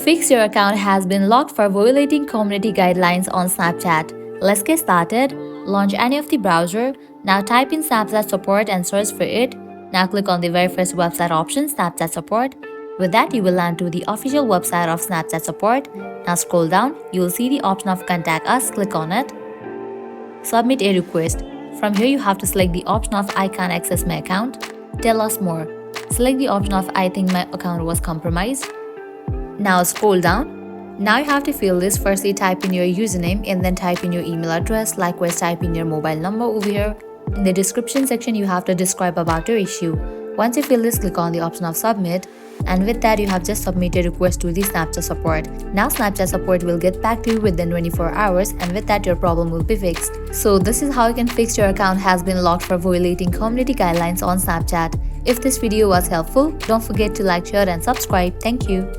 Fix your account has been locked for violating community guidelines on Snapchat. Let's get started. Launch any of the browser. Now type in Snapchat support and search for it. Now click on the very first website option, Snapchat support. With that, you will land to the official website of Snapchat support. Now scroll down, you will see the option of contact us. Click on it. Submit a request. From here, you have to select the option of I can't access my account. Tell us more. Select the option of I think my account was compromised. Now scroll down. Now you have to fill this. Firstly, type in your username and then type in your email address. Likewise, type in your mobile number over here. In the description section, you have to describe about your issue. Once you fill this, click on the option of submit. And with that, you have just submitted a request to the Snapchat support. Now Snapchat support will get back to you within 24 hours, and with that, your problem will be fixed. So this is how you can fix your account has been locked for violating community guidelines on Snapchat. If this video was helpful, don't forget to like, share and subscribe. Thank you.